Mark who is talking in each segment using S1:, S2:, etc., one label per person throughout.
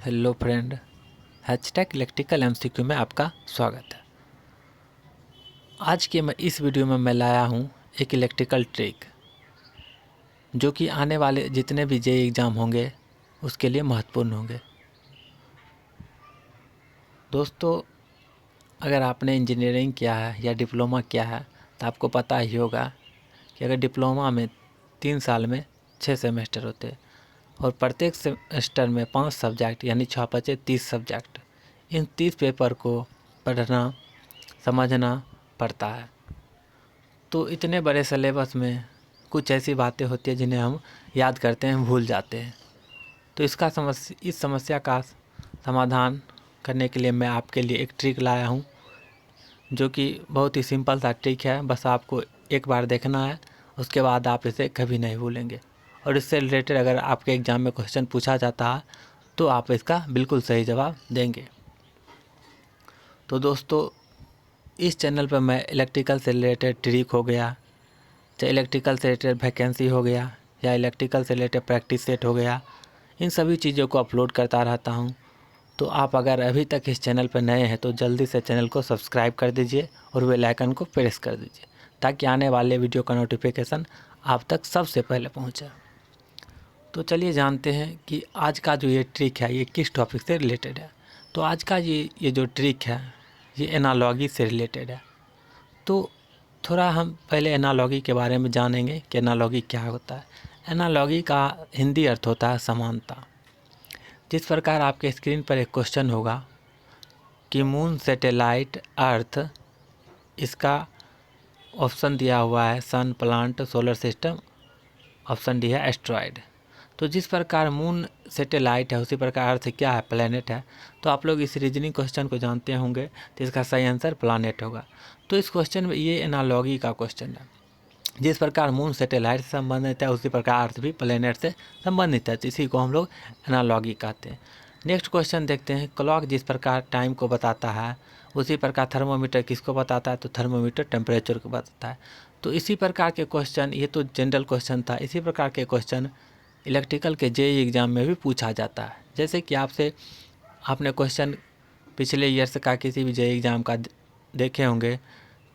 S1: Hello friend, hashtag electrical MCQ में आपका स्वागत है। आज के इस वीडियो में मैं लाया हूँ एक इलेक्ट्रिकल ट्रिक जो कि आने वाले जितने भी जेईई एग्ज़ाम होंगे उसके लिए महत्वपूर्ण होंगे। दोस्तों, अगर आपने इंजीनियरिंग किया है या डिप्लोमा किया है तो आपको पता ही होगा कि अगर डिप्लोमा में 3 साल में 6 सेमेस्टर होते हैं और प्रत्येक सेमेस्टर में 5 सब्जेक्ट यानी 6 बचे 30 सब्जेक्ट। इन 30 पेपर को पढ़ना समझना पड़ता है। तो इतने बड़े सिलेबस में कुछ ऐसी बातें होती हैं जिन्हें हम याद करते हैं, भूल जाते हैं। तो इस समस्या का समाधान करने के लिए मैं आपके लिए एक ट्रिक लाया हूँ जो कि बहुत ही सिंपल सा ट्रिक है। बस आपको एक बार देखना है, उसके बाद आप इसे कभी नहीं भूलेंगे। और इससे रिलेटेड अगर आपके एग्ज़ाम में क्वेश्चन पूछा जाता है तो आप इसका बिल्कुल सही जवाब देंगे। तो दोस्तों, इस चैनल पर मैं इलेक्ट्रिकल से रिलेटेड ट्रिक हो गया, चाहे इलेक्ट्रिकल से रिलेटेड वैकेंसी हो गया या इलेक्ट्रिकल से रिलेटेड प्रैक्टिस सेट हो गया, इन सभी चीज़ों को अपलोड करता रहता हूँ। तो आप अगर अभी तक इस चैनल पर नए हैं तो जल्दी से चैनल को सब्सक्राइब कर दीजिए और बेल आइकन को प्रेस कर दीजिए ताकि आने वाले वीडियो का नोटिफिकेशन आप तक सबसे पहले पहुँचे। तो चलिए जानते हैं कि आज का जो ये ट्रिक है ये किस टॉपिक से रिलेटेड है। तो आज का ये जो ट्रिक है ये एनालॉजी से रिलेटेड है। तो थोड़ा हम पहले एनालॉजी के बारे में जानेंगे कि एनालॉजी क्या होता है। एनालॉजी का हिंदी अर्थ होता है समानता। जिस प्रकार आपके स्क्रीन पर एक क्वेश्चन होगा कि मून, सैटेलाइट, अर्थ, इसका ऑप्शन दिया हुआ है sun, plant, solar system, option D है एस्ट्रॉयड। तो जिस प्रकार मून सैटेलाइट है उसी प्रकार अर्थ क्या है, प्लैनेट है। तो आप लोग इस रीजनिंग क्वेश्चन को जानते होंगे, तो इसका सही आंसर प्लैनेट होगा। तो इस क्वेश्चन में ये एनालॉजी का क्वेश्चन है। जिस प्रकार मून सैटेलाइट से संबंधित है उसी प्रकार अर्थ भी प्लैनेट से संबंधित है, तो इसी को हम लोग एनालॉजी कहते हैं। नेक्स्ट क्वेश्चन देखते हैं। क्लॉक जिस प्रकार टाइम को बताता है उसी प्रकार थर्मोमीटर किसको बताता है, तो थर्मोमीटर टेम्परेचर को बताता है। तो इसी प्रकार के क्वेश्चन, ये तो जनरल क्वेश्चन था, इसी प्रकार के क्वेश्चन इलेक्ट्रिकल के जेईई एग्ज़ाम में भी पूछा जाता है। जैसे कि आपने क्वेश्चन पिछले ईयर्स का किसी भी जेईई एग्ज़ाम का देखे होंगे,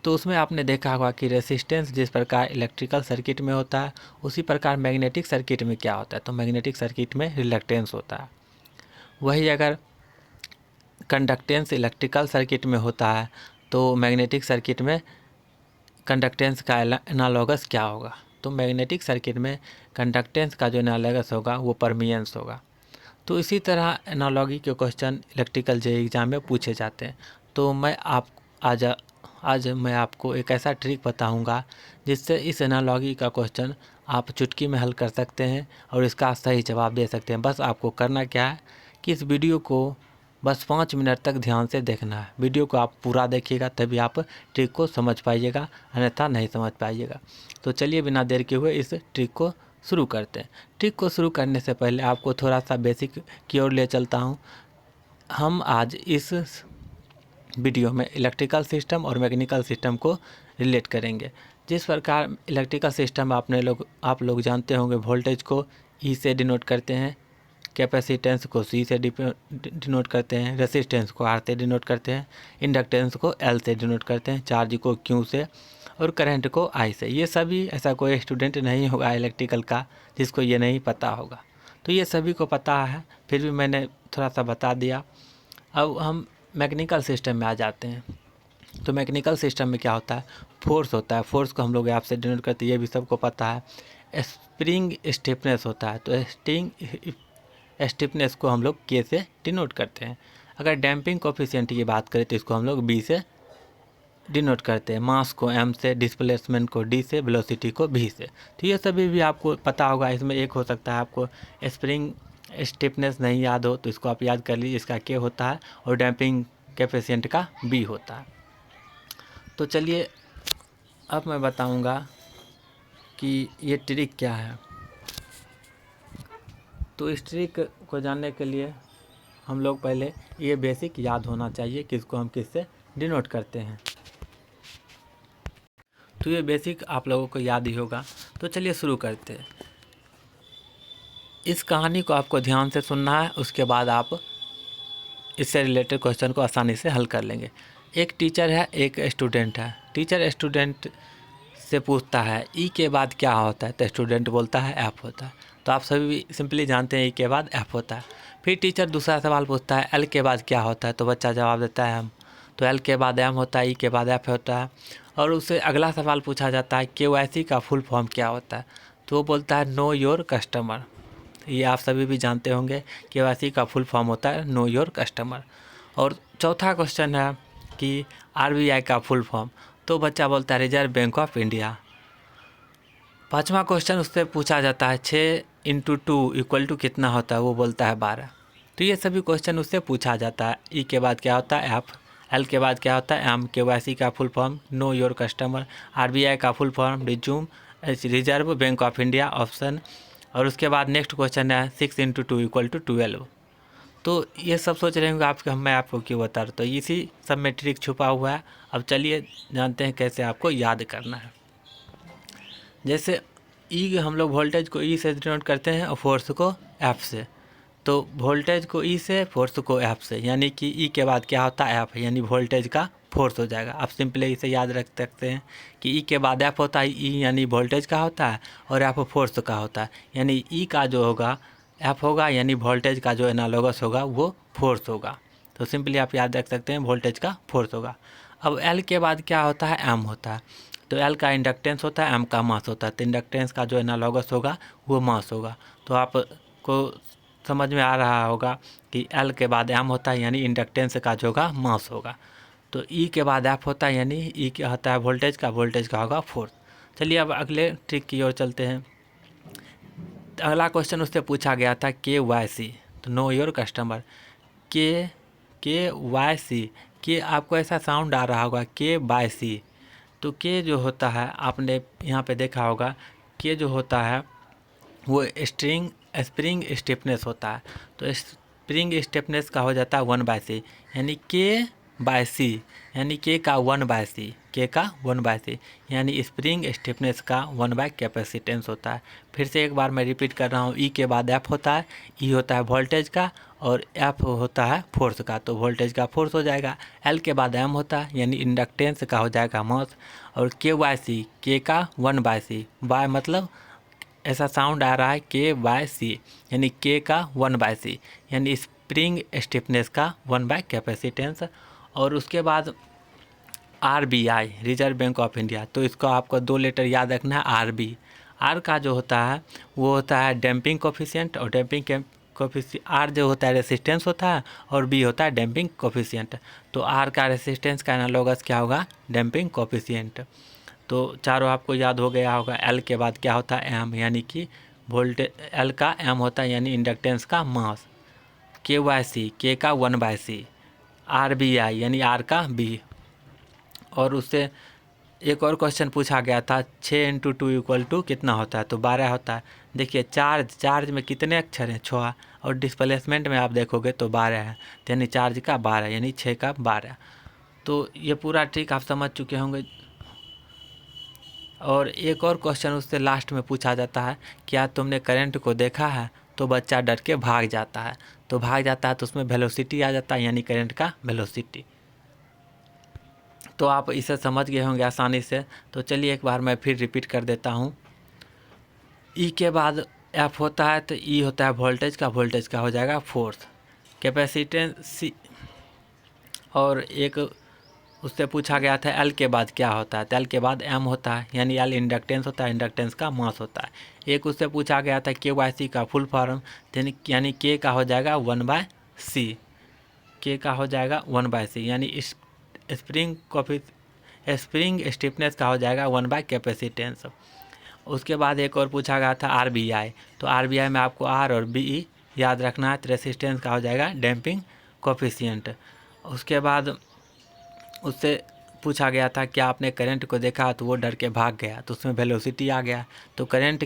S1: तो उसमें आपने देखा होगा कि रेसिस्टेंस जिस प्रकार इलेक्ट्रिकल सर्किट में होता है उसी प्रकार मैग्नेटिक सर्किट में क्या होता है, तो मैग्नेटिक सर्किट में रिलक्टेंस होता है। वही अगर कंडक्टेंस इलेक्ट्रिकल सर्किट में होता है तो मैग्नेटिक सर्किट में कंडक्टेंस का एनालॉगस क्या होगा, तो मैग्नेटिक सर्किट में कंडक्टेंस का जो एनालॉगस होगा वो परमियंस होगा। तो इसी तरह एनालॉजी के क्वेश्चन इलेक्ट्रिकल जेईई एग्ज़ाम में पूछे जाते हैं। तो आज मैं आपको एक ऐसा ट्रिक बताऊंगा जिससे इस एनालॉजी का क्वेश्चन आप चुटकी में हल कर सकते हैं और इसका सही जवाब दे सकते हैं। बस आपको करना क्या है कि इस वीडियो को बस 5 मिनट तक ध्यान से देखना है। वीडियो को आप पूरा देखिएगा तभी आप ट्रिक को समझ पाइएगा, अन्यथा नहीं समझ पाइएगा। तो चलिए बिना देर के हुए इस ट्रिक को शुरू करते हैं। ट्रिक को शुरू करने से पहले आपको थोड़ा सा बेसिक की ओर ले चलता हूँ। हम आज इस वीडियो में इलेक्ट्रिकल सिस्टम और मैकेनिकल सिस्टम को रिलेट करेंगे। जिस प्रकार इलेक्ट्रिकल सिस्टम आप लोग जानते होंगे, वोल्टेज को ई से डिनोट करते हैं, कैपेसिटेंस को सी से डिनोट करते हैं, रेसिस्टेंस को आर से डिनोट करते हैं, इंडक्टेंस को एल से डिनोट करते हैं, चार्ज को क्यू से और करंट को आई से। ये सभी, ऐसा कोई स्टूडेंट नहीं होगा इलेक्ट्रिकल का जिसको ये नहीं पता होगा। तो ये सभी को पता है, फिर भी मैंने थोड़ा सा बता दिया। अब हम मैकेनिकल सिस्टम में आ जाते हैं। तो मैकेनिकल सिस्टम में क्या होता है, फोर्स होता है। फोर्स को हम लोग ऐप से डिनोट करते हैं, ये भी सबको पता है। स्प्रिंग स्टिफनेस होता है, तो स्टिफनेस को हम लोग के से डिनोट करते हैं। अगर डैम्पिंग कोफिशिएंट की बात करें तो इसको हम लोग बी से डिनोट करते हैं। मास को एम से, डिस्प्लेसमेंट को डी से, वेलोसिटी को भी से। तो ये सभी भी आपको पता होगा। इसमें एक हो सकता है आपको स्प्रिंग स्टिफनेस नहीं याद हो तो इसको आप याद कर लीजिए, इसका के होता है और डैम्पिंग कैपेसिटेंट का बी होता है। तो चलिए अब मैं बताऊंगा कि ये ट्रिक क्या है। तो इस ट्रिक को जानने के लिए हम लोग पहले ये बेसिक याद होना चाहिए कि इसको हम किससे डिनोट करते हैं। तो ये बेसिक आप लोगों को याद ही होगा। तो चलिए शुरू करते हैं। इस कहानी को आपको ध्यान से सुनना है, उसके बाद आप इससे रिलेटेड क्वेश्चन को आसानी से हल कर लेंगे। एक टीचर है, एक स्टूडेंट है। टीचर स्टूडेंट से पूछता है ई के बाद क्या होता है, तो स्टूडेंट बोलता है एफ होता है। तो आप सभी सिंपली जानते हैं ई के बाद एफ होता है। फिर टीचर दूसरा सवाल पूछता है एल के बाद क्या होता है, तो बच्चा जवाब देता है एम। तो एल के बाद एम होता है, ई के बाद एफ होता है। और उससे अगला सवाल पूछा जाता है KYC का फुल फॉर्म क्या होता है, तो वो बोलता है नो योर कस्टमर। ये आप सभी भी जानते होंगे, KYC का फुल फॉर्म होता है नो योर कस्टमर। और चौथा क्वेश्चन है कि RBI का फुल फॉर्म, तो बच्चा बोलता है रिजर्व बैंक ऑफ इंडिया। पांचवा क्वेश्चन उससे पूछा जाता है 6 × 2 = कितना होता है, वो बोलता है 12। तो ये सभी क्वेश्चन उससे पूछा जाता है। ई के बाद क्या होता है एफ, एल के बाद क्या होता है एम, KYC का full form know your customer, RBI का full form reserve bank of India option. और उसके बाद नेक्स्ट क्वेश्चन है 6 × 2 = 12। तो ये सब सोच रहे होंगे आप कि मैं आपको क्यों बता रहा हूँ, तो इसी सब में ट्रिक छुपा हुआ है। अब चलिए जानते हैं कैसे आपको याद करना है। जैसे ई हम लोग वोल्टेज को ई से डिनोट करते हैं और फोर्स को एफ से। तो वोल्टेज को ई से, फोर्स को एफ से, यानी कि ई के बाद क्या होता है एफ, यानी वोल्टेज का फोर्स हो जाएगा। आप सिंपली इसे याद रख सकते हैं कि ई के बाद एफ होता है, ई यानी वोल्टेज का होता है और एफ फोर्स का होता है। यानी ई का जो होगा एफ होगा, यानी वोल्टेज का जो एनालॉगस होगा वो फोर्स होगा। तो सिंपली आप याद रख सकते हैं वोल्टेज का फोर्स होगा। अब एल के बाद क्या होता है एम होता है। तो एल का इंडक्टेंस होता है, एम का मास होता है। तो इंडक्टेंस का जो एनालॉगस होगा वो मास होगा। तो आपको समझ में आ रहा होगा कि एल के बाद एम होता है, यानी इंडक्टेंस का जो होगा मास होगा। तो ई के बाद एफ होता है, यानी ई क्या होता है वोल्टेज का होगा फोर्स। चलिए अब अगले ट्रिक की ओर चलते हैं। अगला क्वेश्चन उससे पूछा गया था KYC, तो नो योर कस्टमर। KYC के आपको ऐसा साउंड आ रहा होगा KYC। तो के जो होता है आपने यहाँ पे देखा होगा, के जो होता है वो स्प्रिंग स्टिफनेस होता है। तो स्प्रिंग स्टिफनेस का हो जाता है 1/c, यानी KC, यानी के का 1/c, के का 1/c, यानी स्प्रिंग स्टिफनेस का 1/ कैपेसिटेंस होता है। फिर से एक बार मैं रिपीट कर रहा हूँ, ई के बाद एफ होता है, ई होता है वोल्टेज का और एफ होता है फोर्स का। तो वोल्टेज का फोर्स हो जाएगा। एल के बाद एम होता है, यानी इंडक्टेंस का हो जाएगा मास। और KYC, के का 1/c, बाय मतलब ऐसा साउंड आ रहा है KYC, यानी के का 1/c, यानी स्प्रिंग स्टिफनेस का 1/ कैपेसिटेंस। और उसके बाद RBI, reserve bank of India. तो इसको आपको 2 लेटर याद रखना है, RB। आर का जो होता है वो होता है डैम्पिंग कोफिशिएंट, और डैम्पिंग कोफिशिएंट आर जो होता है रेसिस्टेंस होता है, और बी होता है डैम्पिंग कोफिशिएंट। तो आर का रेसिस्टेंस का एनालॉगस क्या होगा, डैम्पिंग कोफिशिएंट। तो चारों आपको याद हो गया होगा। एल के बाद क्या होता है एम, यानी कि वोल्टेज एल का एम होता है, यानी इंडक्टेंस का मास। KYC, के का 1/c, RBI यानी आर का बी। और उससे एक और क्वेश्चन पूछा गया था 6 × 2 = कितना होता है, तो 12 होता है। देखिए चार्ज में कितने अक्षर हैं, 6, और डिस्प्लेसमेंट में आप देखोगे तो 12 है, यानी चार्ज का 12, यानी 6 का 12। तो ये पूरा ट्रिक आप समझ चुके होंगे। और एक और क्वेश्चन उससे लास्ट में पूछा जाता है, क्या तुमने करंट को देखा है, तो बच्चा डर के भाग जाता है। तो भाग जाता है तो उसमें वेलोसिटी आ जाता है, यानी करंट का वेलोसिटी। तो आप इसे समझ गए होंगे आसानी से। तो चलिए एक बार मैं फिर रिपीट कर देता हूँ। ई के बाद एफ होता है, तो ई होता है वोल्टेज का हो जाएगा फोर्स, कैपेसिटेंस सी। और एक उससे पूछा गया था एल के बाद क्या होता है, तो एल के बाद एम होता है, यानी एल इंडक्टेंस होता है, इंडक्टेंस का मास होता है। एक उससे पूछा गया था KYC का फुल फॉर्म, यानी के का हो जाएगा 1/c, के का हो जाएगा 1/c, यानी स्प्रिंग स्टिफनेस का हो जाएगा 1/ कैपेसिटेंस। उसके बाद एक और पूछा गया था RBI। तो RBI में आपको आर और बी याद रखना है। तो रेसिस्टेंस का हो जाएगा डैम्पिंग कोफिशिएंट। उसके बाद उससे पूछा गया था क्या आपने करंट को देखा, तो वो डर के भाग गया, तो उसमें वेलोसिटी आ गया। तो करंट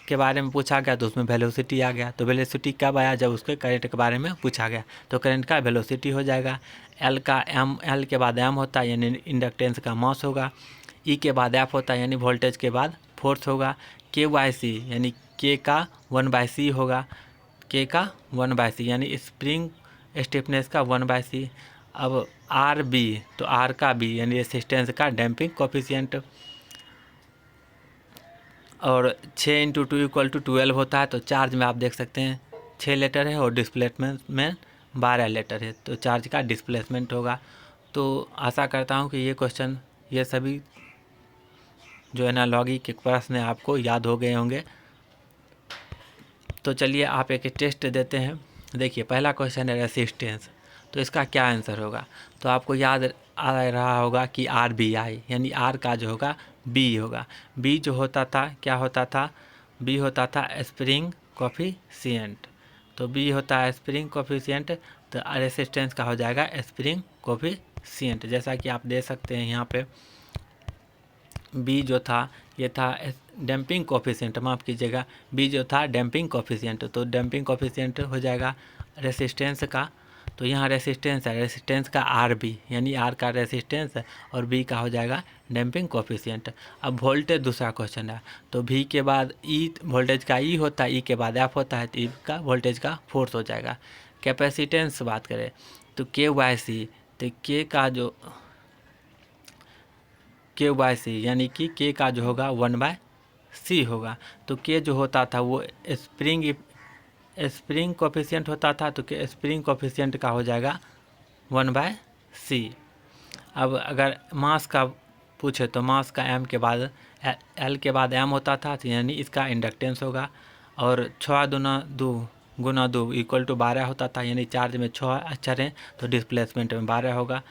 S1: के बारे में पूछा गया, तो उसमें वेलोसिटी आ गया। तो वेलोसिटी कब आया, जब उसके करंट के बारे में पूछा गया। तो करंट का वेलोसिटी हो जाएगा। एल के बाद एम होता है, यानी इंडक्टेंस का मास होगा। ई के बाद एफ होता है, यानी वोल्टेज के बाद फोर्स होगा। KYC यानी के का 1/c होगा, के का 1/c, यानी स्टिफनेस का 1/c। अब आर बी, तो आर का बी यानी रेसिस्टेंस का डैम्पिंग कोफिशिएंट, और 6 × 2 = 12 होता है। तो चार्ज में आप देख सकते हैं 6 लेटर है और डिस्प्लेसमेंट में 12 लेटर है, तो चार्ज का डिस्प्लेसमेंट होगा। तो आशा करता हूँ कि ये क्वेश्चन, ये सभी जो एनालॉजी के प्रश्न आपको याद हो गए होंगे। तो चलिए आप एक टेस्ट देते हैं। देखिए पहला क्वेश्चन है रेसिस्टेंस, तो इसका क्या आंसर होगा। तो आपको याद आ रहा होगा कि आर बी आई, यानी आर का जो होगा बी होगा। बी जो होता था क्या होता था, बी होता था स्प्रिंग कोफिशिएंट। तो बी होता है स्प्रिंग कोफिशिएंट, तो रेसिस्टेंस का हो जाएगा स्प्रिंग कोफिशिएंट। जैसा कि आप देख सकते हैं यहाँ पे बी जो था ये था डैम्पिंग कोफिशिएंट, माफ़ कीजिएगा, बी जो था डैम्पिंग कोफिशिएंट, तो डैम्पिंग कोफिशिएंट हो जाएगा रेसिस्टेंस का। तो यहाँ रेसिस्टेंस है, रेसिस्टेंस का आर बी यानी आर का रेसिस्टेंस है और बी का हो जाएगा डैम्पिंग कोफिशिएंट। अब वोल्टेज दूसरा क्वेश्चन है, तो वी के बाद ई, वोल्टेज का ई होता है, ई के बाद एफ होता है, तो ई का वोल्टेज का फोर्स हो जाएगा। कैपेसिटेंस बात करें तो के/सी, तो के/सी यानी कि के का जो होगा 1/c होगा। तो के जो होता था वो स्प्रिंग कोफिशिएंट होता था, तो के स्प्रिंग कोफिशिएंट का हो जाएगा 1/c। अब अगर मास का पूछे तो मास का एम के बाद एल के बाद एम होता था, तो यानी इसका इंडक्टेंस होगा। और 6×2 = 12 होता था, यानी चार्ज में 6 अक्षर हैं तो डिस्प्लेसमेंट में 12 होगा।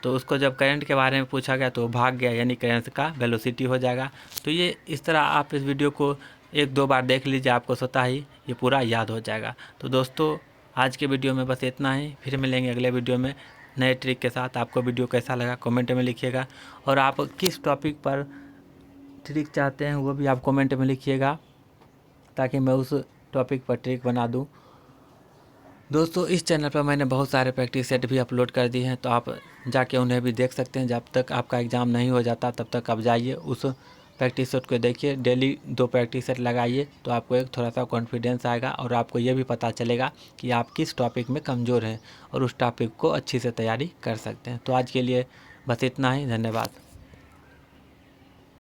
S1: तो उसको जब करंट के बारे में पूछा गया तो भाग गया, यानी करंट का वेलोसिटी हो जाएगा। तो ये इस तरह आप इस वीडियो को 1-2 बार देख लीजिए, आपको स्वतः ही ये पूरा याद हो जाएगा। तो दोस्तों आज के वीडियो में बस इतना ही, फिर मिलेंगे अगले वीडियो में नए ट्रिक के साथ। आपको वीडियो कैसा लगा कमेंट में लिखिएगा, और आप किस टॉपिक पर ट्रिक चाहते हैं वो भी आप कमेंट में लिखिएगा, ताकि मैं उस टॉपिक पर ट्रिक बना दूँ। दोस्तों इस चैनल पर मैंने बहुत सारे प्रैक्टिस सेट भी अपलोड कर दिए हैं, तो आप जाके उन्हें भी देख सकते हैं। जब तक आपका एग्ज़ाम नहीं हो जाता तब तक आप जाइए उस प्रैक्टिस सेट को देखिए, डेली 2 प्रैक्टिस सेट लगाइए, तो आपको एक थोड़ा सा कॉन्फिडेंस आएगा और आपको ये भी पता चलेगा कि आप किस टॉपिक में कमज़ोर हैं और उस टॉपिक को अच्छी से तैयारी कर सकते हैं। तो आज के लिए बस इतना ही, धन्यवाद।